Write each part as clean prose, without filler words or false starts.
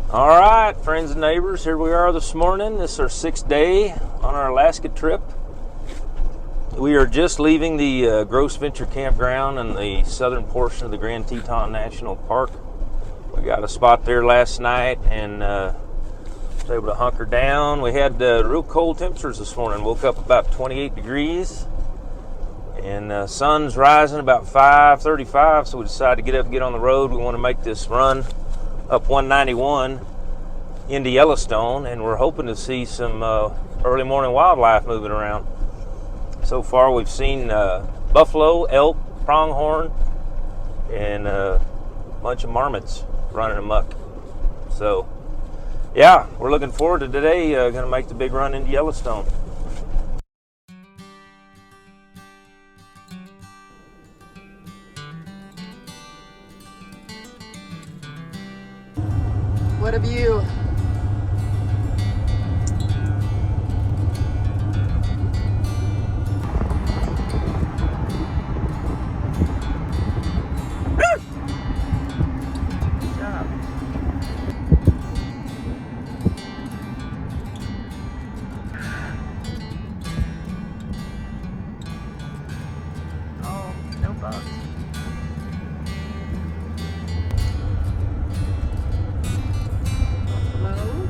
All right, friends and neighbors, here we are this morning. This is our 6th day on our Alaska trip. We are just leaving the Gross Venture Campground in the southern portion of the Grand Teton National Park. We got a spot there last night and was able to hunker down. We had real cold temperatures this morning. Woke up about 28 degrees and sun's rising about 5:35, so we decided to get up and get on the road. We want to make this run up 191 into Yellowstone, and we're hoping to see some early morning wildlife moving around. So far we've seen buffalo, elk, pronghorn, and a bunch of marmots running amok. So yeah, we're looking forward to today. Going to make the big run into Yellowstone. What a view. Oh, no bugs. Buffalo.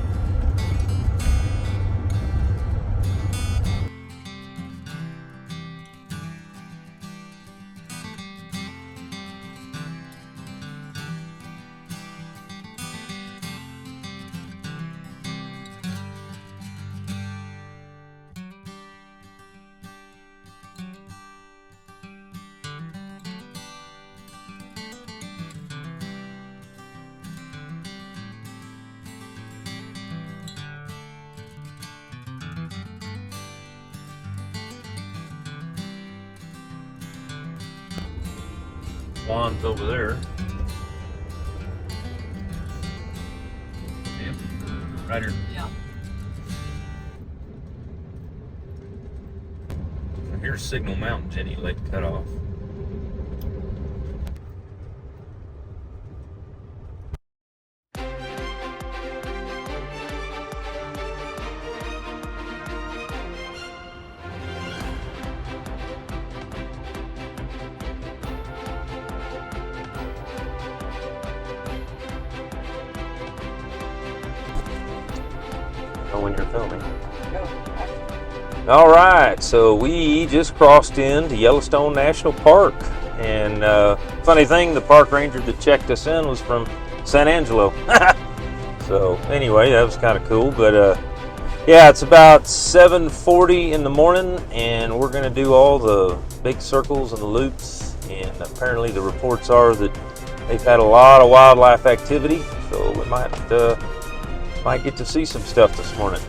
Juan's over there. Yep. Right here. Yeah. Here's Signal Mountain, Jenny Lake Cutoff. When you're filming. All right, so we just crossed into Yellowstone National Park, and funny thing, the park ranger that checked us in was from San Angelo. So anyway, that was kind of cool. But yeah, it's about 7:40 in the morning, and we're going to do all the big circles and the loops. And apparently, the reports are that they've had a lot of wildlife activity, so we might get to see some stuff this morning.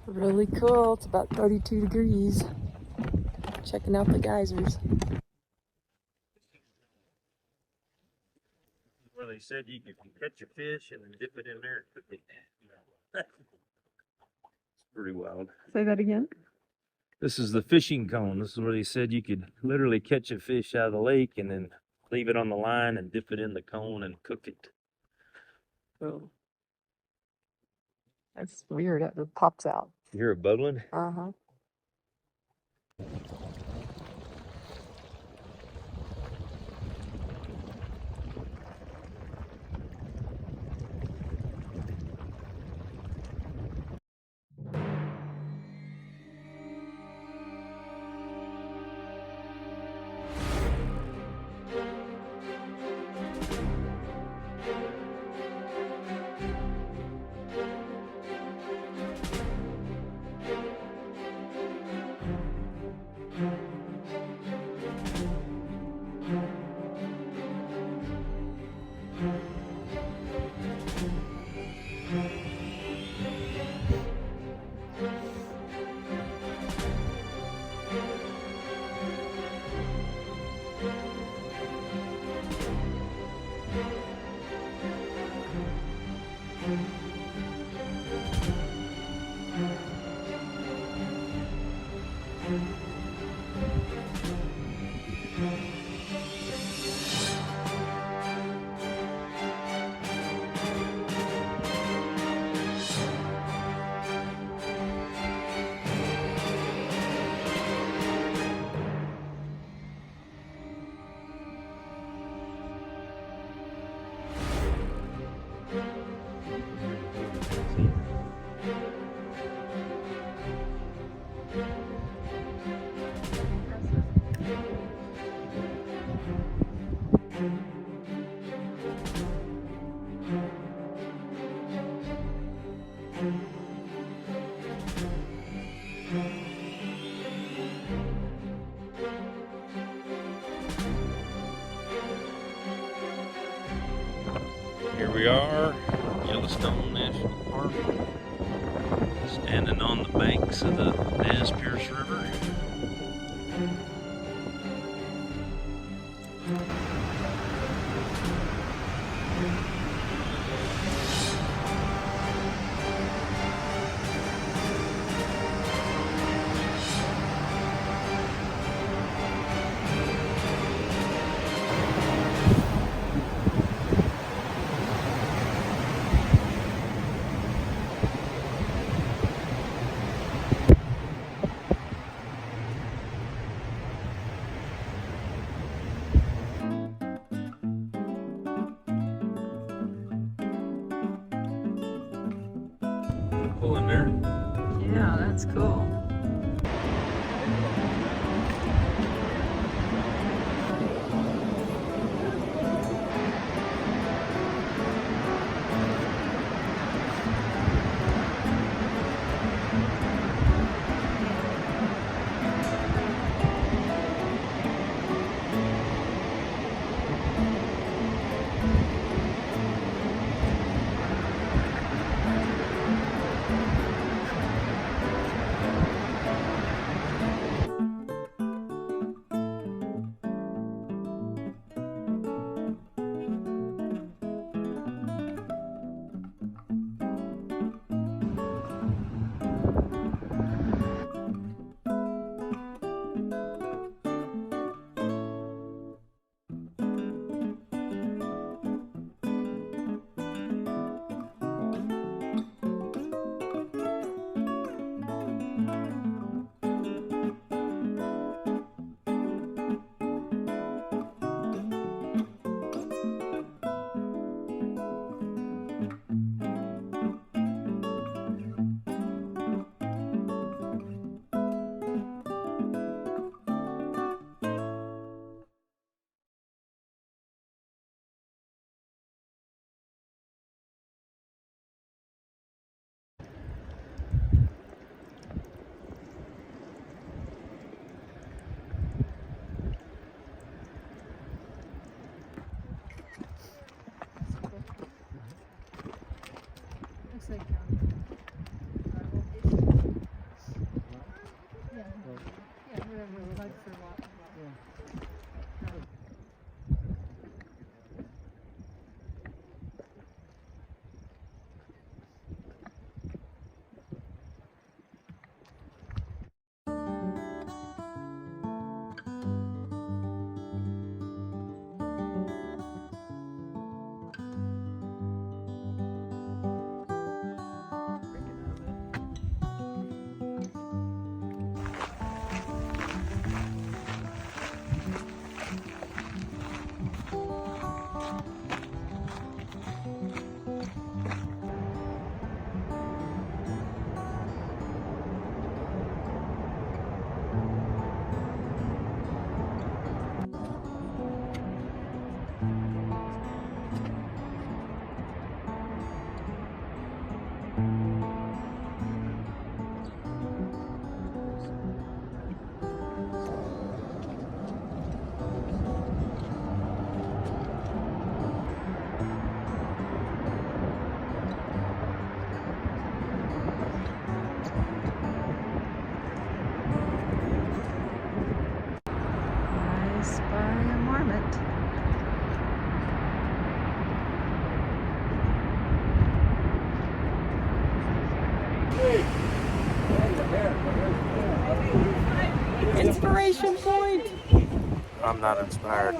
Really cool. It's about 32 degrees. Checking out the geysers. Where they said you could catch a fish and then dip it in there and cook it. It's pretty wild. Say that again. This is the fishing cone. This is where they said you could literally catch a fish out of the lake and then leave it on the line and dip it in the cone and cook it. Oh. That's weird. It pops out. You hear it bubbling? Uh-huh. Here we are, Yellowstone National Park, standing on the banks of the Nez Perce River. Pull in there. Yeah, that's cool. I'm not inspired.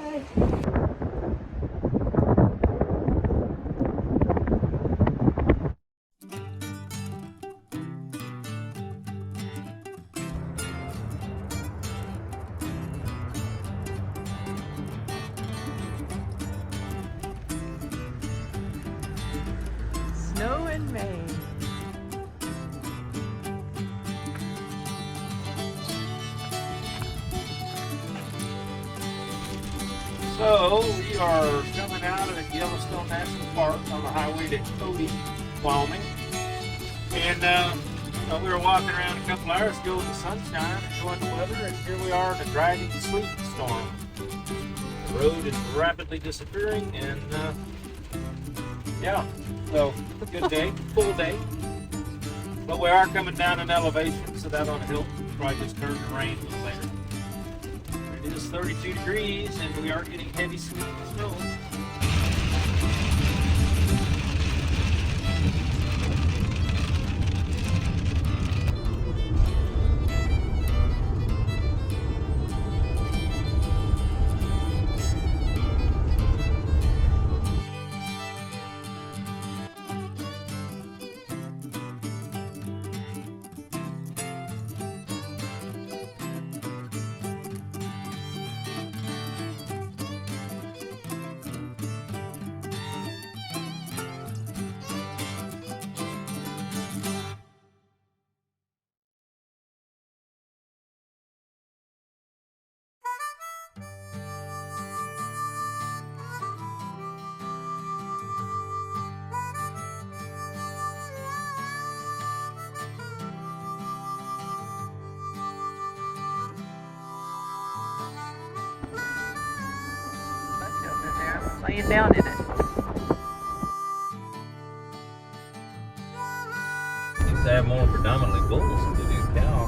Snow in Maine. So we are coming out of Yellowstone National Park on the highway to Cody, Wyoming. And we were walking around a couple hours ago in the sunshine, enjoying the weather, and here we are in a dragging sleet storm. The road is rapidly disappearing, and yeah, so good day, full day. But we are coming down in elevation, so that on the hill probably just turn to rain a little later. It is 32 degrees, and we are getting heavy sleet and snow. Laying down in it. Seems to have more predominantly bulls than they do cow.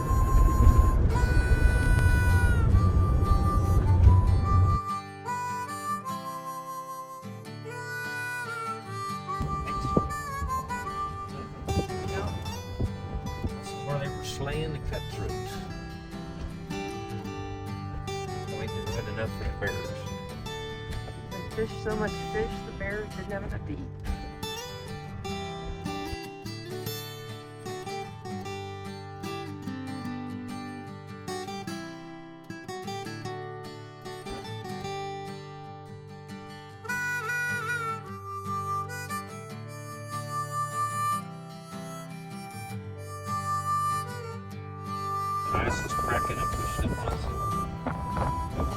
This is where they were slaying the cutthroat. I think they had enough for the bears. They fish so much fish, the bears didn't have enough to eat. The ice is cracking and pushing up on us.